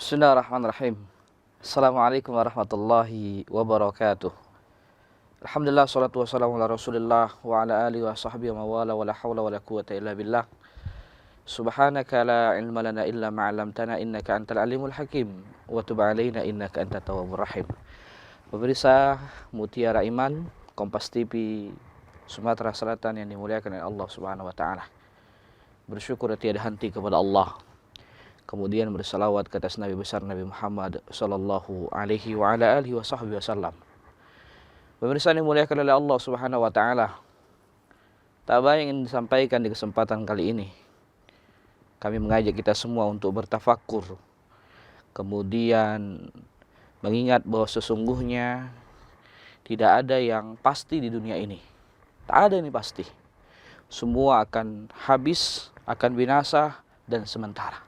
Bismillahirrahmanirrahim. Assalamualaikum warahmatullahi wabarakatuh. Alhamdulillah, salatu wassalamu ala rasulillah wa ala alihi wa sahbihi wa mawala wa la hawla wa la quwata illa billah. Subhanaka la ilma lana illa ma'alamtana innaka antal alimul hakim wa tub alaina innaka antat tawwabur rahim. Pemirsa Mutiara Iman, Kompas TV Sumatera Selatan yang dimuliakan oleh Allah Subhanahu wa taala. Bersyukur tiada henti kepada Allah. Kemudian bersalawat ke atas Nabi besar Nabi Muhammad sallallahu alaihi wa ala alihi wa sahbihi wasallam. Pemirsa yang dimuliakan oleh Allah Subhanahu wa taala, tak banyak yang disampaikan di kesempatan kali ini. Kami mengajak kita semua untuk bertafakur, kemudian mengingat bahwa sesungguhnya tidak ada yang pasti di dunia ini. Tak ada yang pasti. Semua akan habis, akan binasa dan sementara.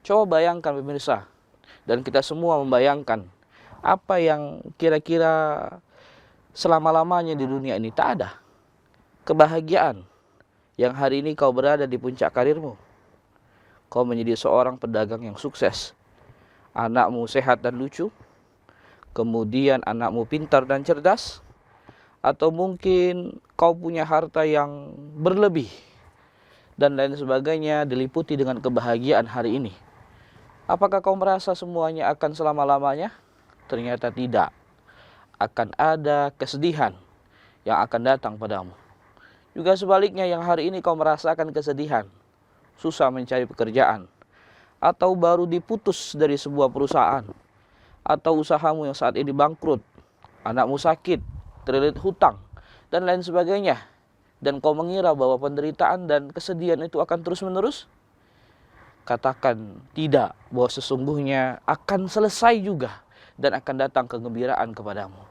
Coba bayangkan pemirsa, dan kita semua membayangkan apa yang kira-kira selama-lamanya di dunia ini. Tak ada kebahagiaan yang hari ini kau berada di puncak karirmu. Kau menjadi seorang pedagang yang sukses. Anakmu sehat dan lucu. Kemudian anakmu pintar dan cerdas. Atau mungkin kau punya harta yang berlebih. Dan lain sebagainya diliputi dengan kebahagiaan hari ini. Apakah kau merasa semuanya akan selama-lamanya? Ternyata tidak. Akan ada kesedihan yang akan datang padamu. Juga sebaliknya, yang hari ini kau merasakan kesedihan, susah mencari pekerjaan, atau baru diputus dari sebuah perusahaan, atau usahamu yang saat ini bangkrut, anakmu sakit, terlilit hutang, dan lain sebagainya, dan kau mengira bahwa penderitaan dan kesedihan itu akan terus-menerus, katakan tidak, bahwa sesungguhnya akan selesai juga dan akan datang kegembiraan kepadamu.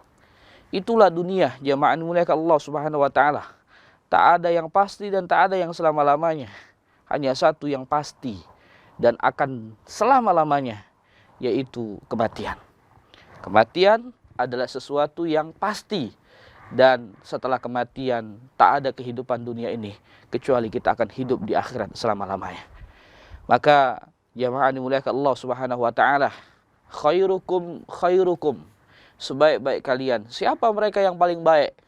Itulah dunia, jamaah dimuliakan Allah Subhanahu wa taala. Tak ada yang pasti dan tak ada yang selama-lamanya. Hanya satu yang pasti dan akan selama-lamanya, yaitu kematian. Kematian adalah sesuatu yang pasti, dan setelah kematian tak ada kehidupan dunia ini kecuali kita akan hidup di akhirat selama-lamanya. Maka jamaah dimuliakan Allah Subhanahu wa taala, khairukum, sebaik-baik kalian. Siapa mereka yang paling baik?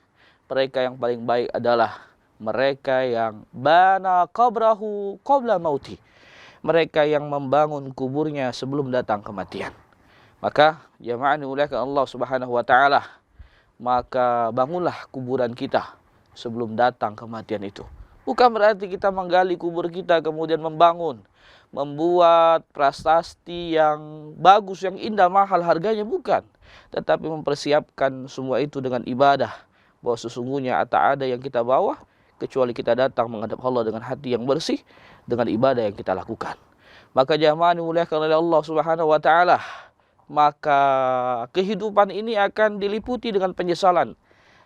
Mereka yang paling baik adalah mereka yang bana qabrahu qabla mauti. Mereka yang membangun kuburnya sebelum datang kematian. Maka jamaah dimuliakan Allah Subhanahu wa taala, maka bangunlah kuburan kita sebelum datang kematian itu. Bukan berarti kita menggali kubur kita kemudian membuat prasasti yang bagus, yang indah, mahal harganya, bukan. Tetapi mempersiapkan semua itu dengan ibadah, bahwa sesungguhnya tak ada yang kita bawa kecuali kita datang menghadap Allah dengan hati yang bersih, dengan ibadah yang kita lakukan. Maka jamaah dimuliakan oleh Allah Subhanahu wa taala, maka kehidupan ini akan diliputi dengan penyesalan.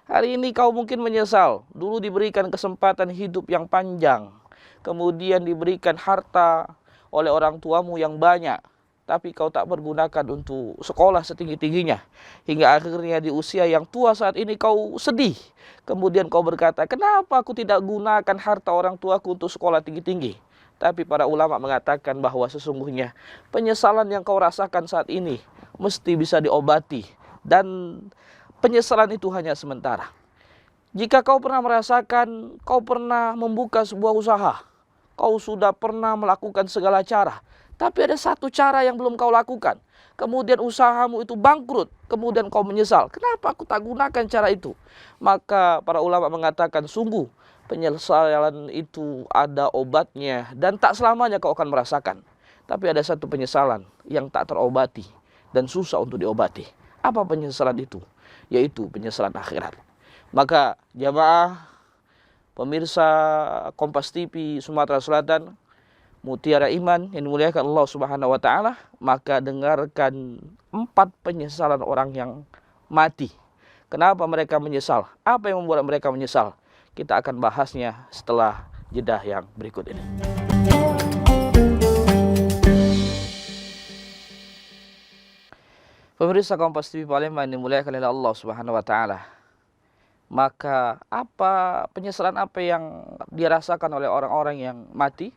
Hari ini kau mungkin menyesal, dulu diberikan kesempatan hidup yang panjang, kemudian diberikan harta oleh orang tuamu yang banyak, tapi kau tak pergunakan untuk sekolah setinggi-tingginya. Hingga akhirnya di usia yang tua saat ini kau sedih. Kemudian kau berkata, kenapa aku tidak gunakan harta orang tuaku untuk sekolah tinggi-tinggi? Tapi para ulama mengatakan bahwa sesungguhnya penyesalan yang kau rasakan saat ini mesti bisa diobati. Dan penyesalan itu hanya sementara. Jika kau pernah merasakan, kau pernah membuka sebuah usaha, kau sudah pernah melakukan segala cara, tapi ada satu cara yang belum kau lakukan. Kemudian usahamu itu bangkrut, kemudian kau menyesal. Kenapa aku tak gunakan cara itu? Maka para ulama mengatakan, sungguh penyesalan itu ada obatnya dan tak selamanya kau akan merasakan. Tapi ada satu penyesalan yang tak terobati dan susah untuk diobati. Apa penyesalan itu? Yaitu penyesalan akhirat. Maka jamaah pemirsa Kompas TV Sumatera Selatan, Mutiara Iman yang dimuliakan Allah Subhanahu wa taala, maka dengarkan 4 penyesalan orang yang mati. Kenapa mereka menyesal? Apa yang membuat mereka menyesal? Kita akan bahasnya setelah jeda yang berikut ini. Pemirsa Kompas TV Palembang yang dimuliakan oleh Allah Subhanahu wa taala. Maka penyesalan apa yang dirasakan oleh orang-orang yang mati?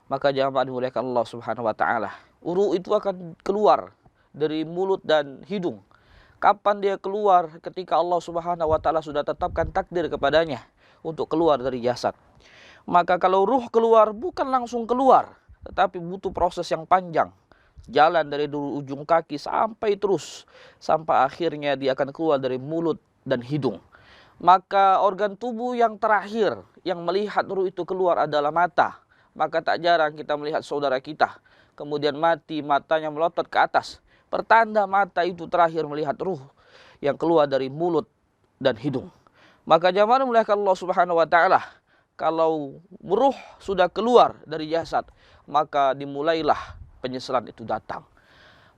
Maka jamaah dimuliakan Allah Subhanahu wa taala, Ruh itu akan keluar dari mulut dan hidung. Kapan dia keluar? Ketika Allah Subhanahu wa taala sudah tetapkan takdir kepadanya untuk keluar dari jasad. Maka kalau ruh keluar bukan langsung keluar, tetapi butuh proses yang panjang. Jalan dari dulu ujung kaki sampai akhirnya dia akan keluar dari mulut dan hidung. Maka organ tubuh yang terakhir yang melihat ruh itu keluar adalah mata. Maka tak jarang kita melihat saudara kita kemudian mati, matanya melotot ke atas. Pertanda mata itu terakhir melihat ruh yang keluar dari mulut dan hidung. Maka jamaah dimuliakan Allah Subhanahu wa taala, kalau ruh sudah keluar dari jasad, maka dimulailah penyesalan itu datang.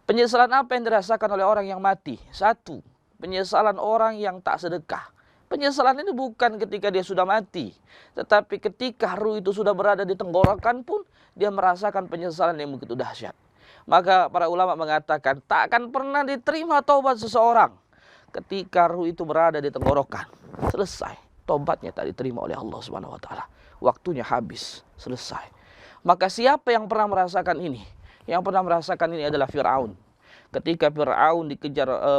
Penyesalan apa yang dirasakan oleh orang yang mati? Satu, penyesalan orang yang tak sedekah. Penyesalan ini bukan ketika dia sudah mati, tetapi ketika ruh itu sudah berada di tenggorokan pun dia merasakan penyesalan yang begitu dahsyat. Maka para ulama mengatakan tak akan pernah diterima taubat seseorang ketika ruh itu berada di tenggorokan. Selesai, taubatnya tak diterima oleh Allah Subhanahu wa taala. Waktunya habis, selesai. Maka siapa yang pernah merasakan ini? Yang pernah merasakan ini adalah Fir'aun. Ketika Fir'aun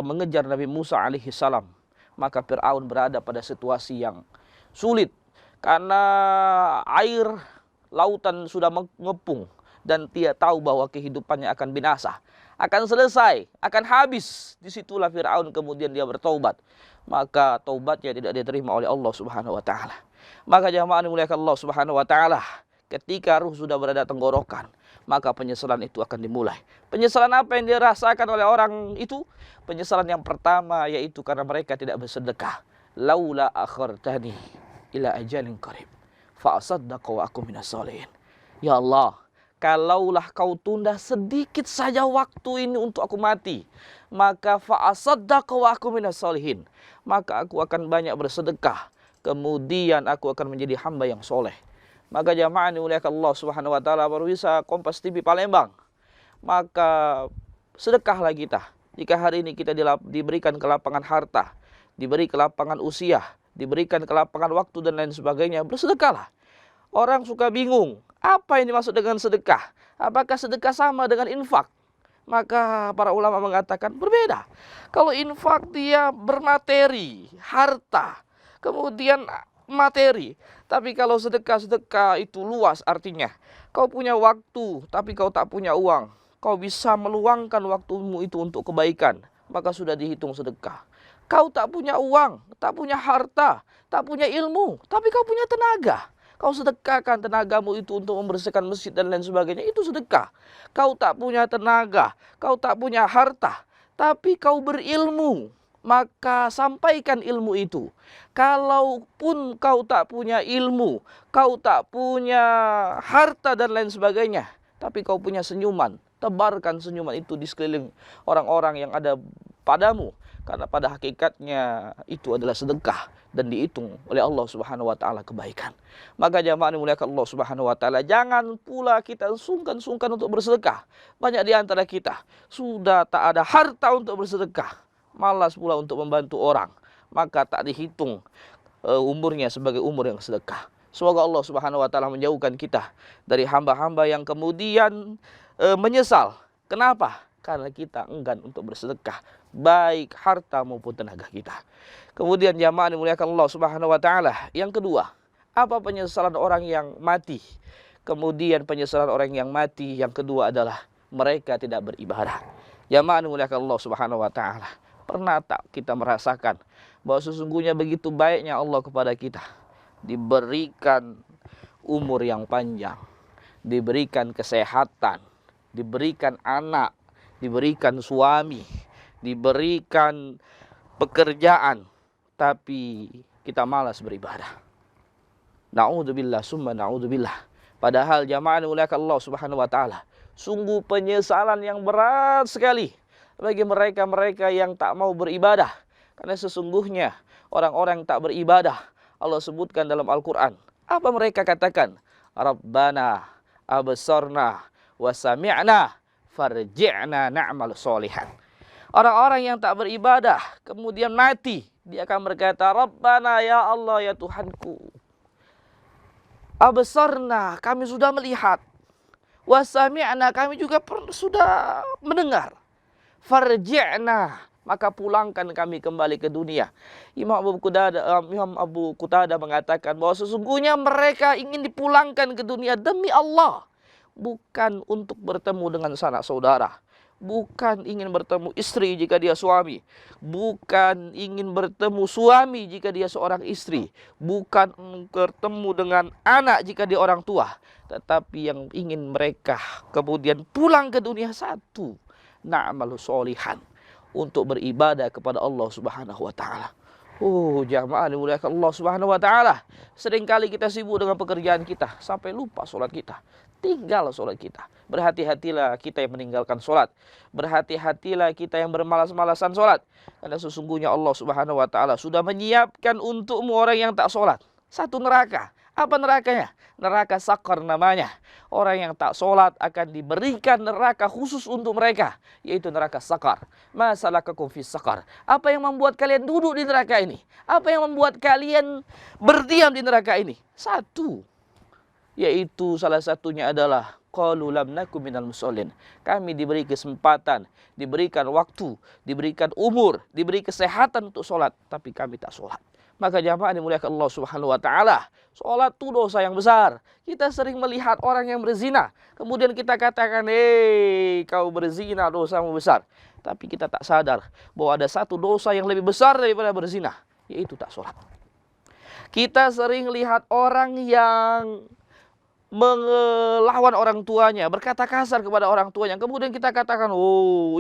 mengejar Nabi Musa alaihi salam, maka Fir'aun berada pada situasi yang sulit karena air lautan sudah mengepung dan dia tahu bahwa kehidupannya akan binasa, akan selesai, akan habis. Disitulah Fir'aun kemudian dia bertaubat. Maka taubatnya tidak diterima oleh Allah Subhanahu wa taala. Maka jamaah dimuliakan Allah Subhanahu wa taala, ketika ruh sudah berada tenggorokan, maka penyesalan itu akan dimulai. Penyesalan apa yang dirasakan oleh orang itu? Penyesalan yang pertama yaitu karena mereka tidak bersedekah. Laula akhartani ila ajalin qarib fa asaddaqa wa akum minas sholihin. Ya Allah, kalaulah kau tunda sedikit saja waktu ini untuk aku mati, maka fa asaddaqa wa akum minas sholihin. Maka aku akan banyak bersedekah, kemudian aku akan menjadi hamba yang soleh. Maka jamaah dimuliakan Allah Subhanahu wa taala, baru bisa Kompas TV Palembang. Maka sedekahlah kita. Jika hari ini kita diberikan kelapangan harta, diberi kelapangan usia, diberikan kelapangan waktu dan lain sebagainya, bersedekahlah. Orang suka bingung, apa ini maksud dengan sedekah? Apakah sedekah sama dengan infak? Maka para ulama mengatakan berbeda. Kalau infak dia bermateri, harta, kemudian materi. Tapi kalau sedekah itu luas artinya. Kau punya waktu, tapi kau tak punya uang. Kau bisa meluangkan waktumu itu untuk kebaikan, maka sudah dihitung sedekah. Kau tak punya uang, tak punya harta, tak punya ilmu, tapi kau punya tenaga. Kau sedekahkan tenagamu itu untuk membersihkan masjid dan lain sebagainya, itu sedekah. Kau tak punya tenaga, kau tak punya harta, tapi kau berilmu, maka sampaikan ilmu itu. Kalaupun kau tak punya ilmu, kau tak punya harta dan lain sebagainya, tapi kau punya senyuman, tebarkan senyuman itu di sekeliling orang-orang yang ada padamu. Karena pada hakikatnya itu adalah sedekah dan dihitung oleh Allah Subhanahu wa taala kebaikan. Maka jamaah dimuliakan Allah Subhanahu wa taala, jangan pula kita sungkan-sungkan untuk bersedekah. Banyak di antara kita sudah tak ada harta untuk bersedekah, malas pula untuk membantu orang, maka tak dihitung umurnya sebagai umur yang sedekah. Semoga Allah Subhanahu wa taala menjauhkan kita dari hamba-hamba yang kemudian menyesal. Kenapa? Karena kita enggan untuk bersedekah, baik harta maupun tenaga kita. Kemudian jamaah dimuliakan Allah Subhanahu wa taala, yang kedua, apa penyesalan orang yang mati? Kemudian penyesalan orang yang mati yang kedua adalah mereka tidak beribadah. Jamaah dimuliakan Allah Subhanahu wa taala, pernah tak kita merasakan bahwa sesungguhnya begitu baiknya Allah kepada kita? Diberikan umur yang panjang, diberikan kesehatan, diberikan anak, diberikan suami, diberikan pekerjaan, tapi kita malas beribadah. Na'udzubillah summa na'udzubillah. Padahal jamaah dimuliakan Allah Subhanahu wa taala, sungguh penyesalan yang berat sekali bagi mereka-mereka yang tak mau beribadah. Karena sesungguhnya orang-orang yang tak beribadah, Allah sebutkan dalam Al-Quran. Apa mereka katakan? Rabbana absarna wa sami'na farji'na na'mal sholihan. Orang-orang yang tak beribadah kemudian mati, dia akan berkata, Rabbana, ya Allah, ya Tuhanku, absarna, kami sudah melihat, Wa sami'na, kami juga sudah mendengar. Farji'na, maka pulangkan kami kembali ke dunia. Imam Abu Qutadah mengatakan bahwa sesungguhnya mereka ingin dipulangkan ke dunia demi Allah, bukan untuk bertemu dengan sanak saudara, bukan ingin bertemu istri jika dia suami, bukan ingin bertemu suami jika dia seorang istri, bukan bertemu dengan anak jika dia orang tua, tetapi yang ingin mereka kemudian pulang ke dunia satu, na'malu sholihan, untuk beribadah kepada Allah Subhanahu wa taala. Jamaah dimuliakan Allah Subhanahu wa taala. Seringkali kita sibuk dengan pekerjaan kita sampai lupa sholat kita. Tinggal sholat kita. Berhati-hatilah kita yang meninggalkan sholat. Berhati-hatilah kita yang bermalas-malasan sholat. Karena sesungguhnya Allah Subhanahu wa taala sudah menyiapkan untukmu orang yang tak sholat satu neraka. Apa nerakanya? Neraka sakar namanya. Orang yang tak sholat akan diberikan neraka khusus untuk mereka, yaitu neraka sakar. Masalakakum fis sakar. Apa yang membuat kalian duduk di neraka ini? Apa yang membuat kalian berdiam di neraka ini? Satu, yaitu salah satunya adalah qalu lam nakum minal musallin. Kami diberi kesempatan, diberikan waktu, diberikan umur, diberi kesehatan untuk sholat, tapi kami tak sholat. Maka jamaah dimuliakan Allah Subhanahu wa taala, sholat itu dosa yang besar. Kita sering melihat orang yang berzina, kemudian kita katakan, kau berzina, dosamu besar. Tapi kita tak sadar bahwa ada satu dosa yang lebih besar daripada berzina, yaitu tak sholat. Kita sering lihat orang yang melawan orang tuanya, berkata kasar kepada orang tuanya, kemudian kita katakan,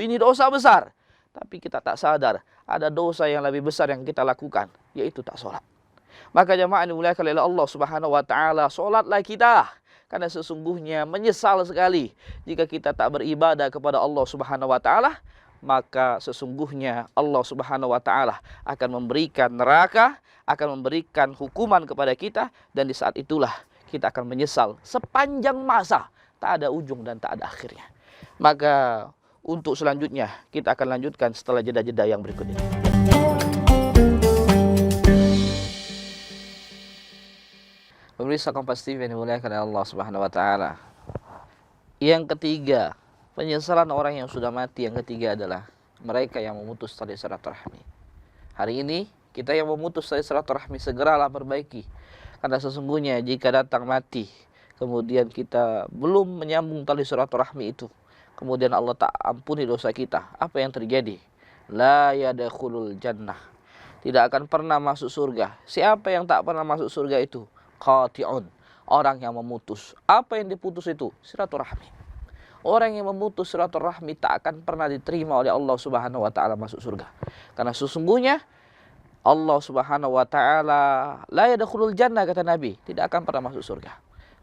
ini dosa besar. Tapi kita tak sadar ada dosa yang lebih besar yang kita lakukan, yaitu tak sholat. Maka jamaah dimuliakan oleh Allah Subhanahu wa taala, sholatlah kita, karena sesungguhnya menyesal sekali jika kita tak beribadah kepada Allah Subhanahu wa taala, maka sesungguhnya Allah Subhanahu wa taala akan memberikan neraka, akan memberikan hukuman kepada kita, dan di saat itulah kita akan menyesal sepanjang masa, tak ada ujung dan tak ada akhirnya. Maka untuk selanjutnya kita akan lanjutkan setelah jeda-jeda yang berikut ini. Pemirsa Kompas TV yang dimuliakan oleh Allah Subhanahu wa taala. Yang ketiga, penyesalan orang yang sudah mati. Yang ketiga adalah mereka yang memutus tali silaturahmi. Hari ini kita yang memutus tali silaturahmi segeralah perbaiki. Karena sesungguhnya jika datang mati, kemudian kita belum menyambung tali silaturahmi itu, kemudian Allah tak ampuni dosa kita, apa yang terjadi? La yadkhulul jannah, tidak akan pernah masuk surga. Siapa yang tak pernah masuk surga itu? Qati'un, orang yang memutus. Apa yang diputus itu? Silaturahmi. Orang yang memutus silaturahmi tak akan pernah diterima oleh Allah Subhanahu wa taala masuk surga. Karena sesungguhnya Allah Subhanahu wa taala la yadkhulul jannah, kata Nabi, tidak akan pernah masuk surga.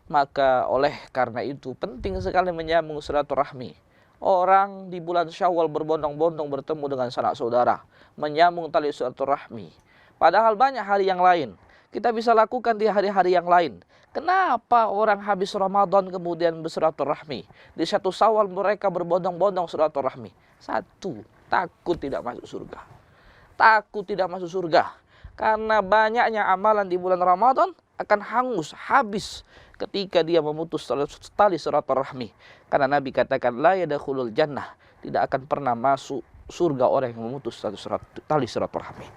Maka oleh karena itu penting sekali menyambung silaturahmi. Orang di bulan Syawal berbondong-bondong bertemu dengan sanak saudara, menyambung tali silaturahmi. Padahal banyak hari yang lain kita bisa lakukan di hari-hari yang lain. Kenapa orang habis Ramadan kemudian bersilaturahmi? Di satu Syawal mereka berbondong-bondong silaturahmi. Satu, takut tidak masuk surga. Takut tidak masuk surga. Karena banyaknya amalan di bulan Ramadan akan hangus, habis ketika dia memutus tali silaturahmi. Karena Nabi katakan la yadkhulul jannah, tidak akan pernah masuk surga orang yang memutus tali silaturahmi.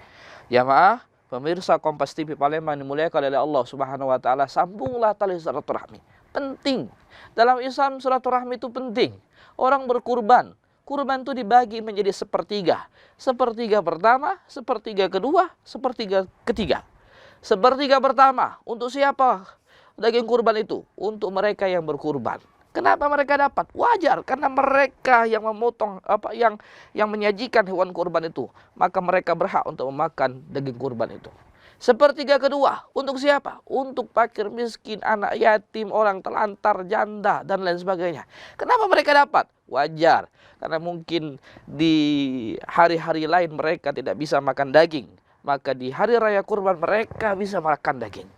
Jamaah pemirsa Kompas TV Palembang dimuliakan oleh Allah Subhanahu wa taala, sambunglah tali silaturahmi. Penting. Dalam Islam silaturahmi itu penting. Orang berkurban, kurban itu dibagi menjadi sepertiga. Sepertiga pertama, sepertiga kedua, sepertiga ketiga. Sepertiga pertama untuk siapa daging kurban itu? Untuk mereka yang berkurban. Kenapa mereka dapat? Wajar, karena mereka yang memotong yang menyajikan hewan kurban itu, maka mereka berhak untuk memakan daging kurban itu. Sepertiga kedua untuk siapa? Untuk fakir miskin, anak yatim, orang telantar, janda, dan lain sebagainya. Kenapa mereka dapat? Wajar, karena mungkin di hari-hari lain mereka tidak bisa makan daging, maka di hari raya kurban mereka bisa makan daging.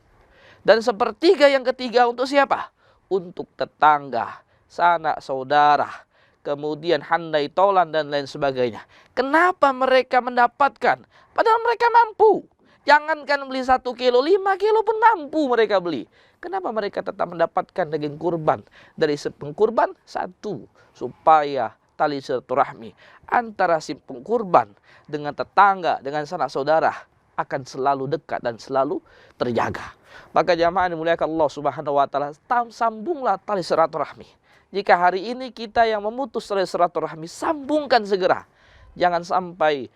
Dan sepertiga yang ketiga untuk siapa? Untuk tetangga, sanak saudara, kemudian handai tolan dan lain sebagainya. Kenapa mereka mendapatkan? Padahal mereka mampu. Jangankan beli 1 kilo, 5 kilo pun mampu mereka beli. Kenapa mereka tetap mendapatkan daging kurban? Dari si pengkurban, satu, supaya tali silaturahmi antara si pengkurban dengan tetangga, dengan sanak saudara akan selalu dekat dan selalu terjaga. Maka jamaah dimuliakan Allah Subhanahu wa taala, sambunglah tali silaturahmi. Jika hari ini kita yang memutus tali silaturahmi, sambungkan segera. Jangan sampai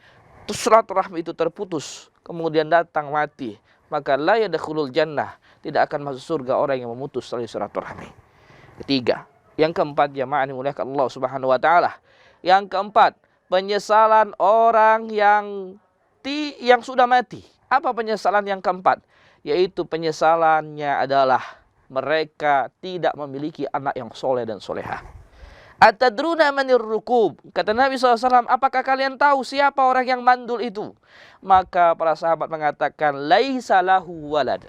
silaturahmi itu terputus, kemudian datang mati. Maka la yadkhulul jannah, tidak akan masuk surga orang yang memutus tali silaturahmi. Ketiga, yang keempat jamaah dimuliakan Allah Subhanahu wa taala. Yang keempat, penyesalan orang yang sudah mati. Apa penyesalan yang keempat? Yaitu penyesalannya adalah mereka tidak memiliki anak yang soleh dan solehah. Atadruna manir rukub? Kata Nabi SAW, apakah kalian tahu siapa orang yang mandul itu? Maka para sahabat mengatakan, laisa lahu walad.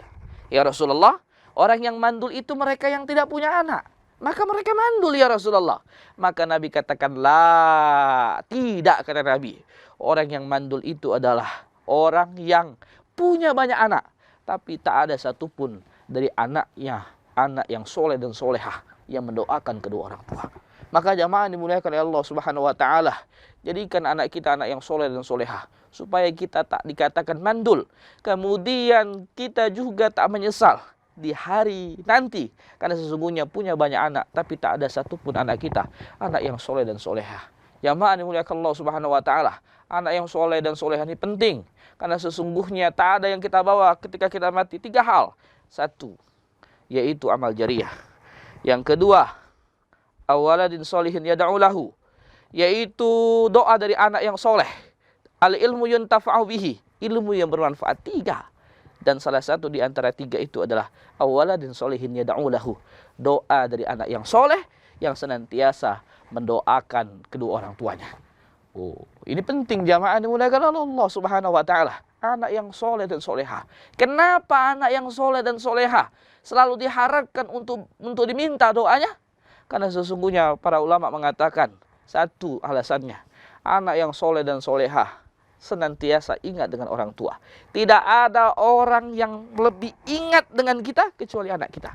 Ya Rasulullah, orang yang mandul itu mereka yang tidak punya anak. Maka mereka mandul ya Rasulullah. Maka Nabi katakan, la, tidak, kata Nabi. Orang yang mandul itu adalah orang yang punya banyak anak, tapi tak ada satupun dari anaknya, anak yang soleh dan solehah yang mendoakan kedua orang tua. Maka jamaah dimuliakan oleh Allah Subhanahu wa taala, jadikan anak kita anak yang soleh dan solehah, supaya kita tak dikatakan mandul. Kemudian kita juga tak menyesal di hari nanti, karena sesungguhnya punya banyak anak, tapi tak ada satupun anak kita anak yang soleh dan solehah. Jamaah dimuliakan Allah Subhanahu wa taala, anak yang soleh dan solehah ini penting, karena sesungguhnya tak ada yang kita bawa ketika kita mati. 3 hal. 1, yaitu amal jariyah. Yang kedua, awaladin solihin yad'u lahu, yaitu doa dari anak yang soleh. Al ilmu yuntafa'u bihi, ilmu yang bermanfaat. 3. Dan salah satu di antara 3 itu adalah awaladin solihin yad'u lahu, doa dari anak yang soleh yang senantiasa mendoakan kedua orang tuanya. Oh, ini penting jamaah dimuliakan Allah Subhanahu wa taala. Anak yang soleh dan soleha. Kenapa anak yang soleh dan soleha selalu diharapkan untuk diminta doanya? Karena sesungguhnya para ulama mengatakan, 1 alasannya, anak yang soleh dan soleha senantiasa ingat dengan orang tua. Tidak ada orang yang lebih ingat dengan kita kecuali anak kita.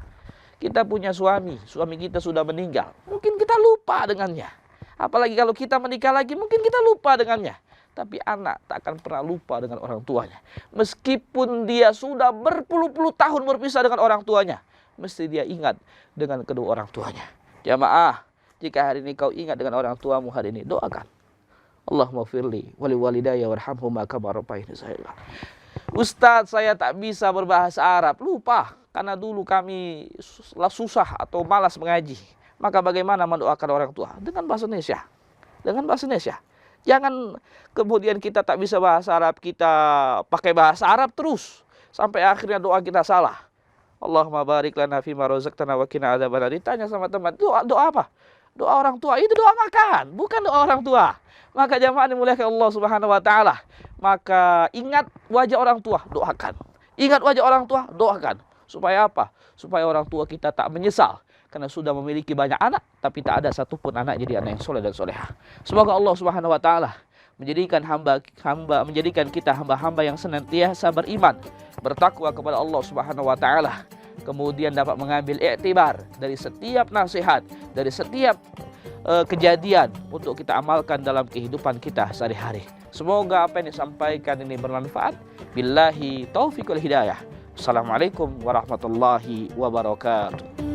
Kita punya suami kita sudah meninggal, mungkin kita lupa dengannya. Apalagi kalau kita menikah lagi, mungkin kita lupa dengannya. Tapi anak tak akan pernah lupa dengan orang tuanya. Meskipun dia sudah berpuluh-puluh tahun berpisah dengan orang tuanya, mesti dia ingat dengan kedua orang tuanya. Jamaah, jika hari ini kau ingat dengan orang tuamu hari ini, doakan. Allahumma firli wali walidayya warhamhuma kama rabbayani shaghira. Ustaz, saya tak bisa berbahasa Arab. Lupa, karena dulu kami susah atau malas mengaji. Maka bagaimana mendoakan orang tua? Dengan bahasa Indonesia. Dengan bahasa Indonesia. Jangan kemudian kita tak bisa bahasa Arab, kita pakai bahasa Arab terus. Sampai akhirnya doa kita salah. Allahumma barik lana fima razaqtana wa qina adzabannar. Ditanya sama teman, doa apa? Doa orang tua. Itu doa makan, bukan doa orang tua. Maka jamaah dimuliakan Allah Subhanahu wa taala. Maka ingat wajah orang tua, doakan. Ingat wajah orang tua, doakan. Supaya apa? Supaya orang tua kita tak menyesal karena sudah memiliki banyak anak, tapi tak ada satupun anak jadi anak yang soleh dan soleha. Semoga Allah Subhanahu wa taala menjadikan kita hamba-hamba yang senantiasa beriman, bertakwa kepada Allah Subhanahu wa taala, kemudian dapat mengambil iktibar dari setiap nasihat, dari setiap kejadian untuk kita amalkan dalam kehidupan kita sehari-hari. Semoga apa yang disampaikan ini bermanfaat. Billahi taufiq wal hidayah. Assalamualaikum warahmatullahi wabarakatuh.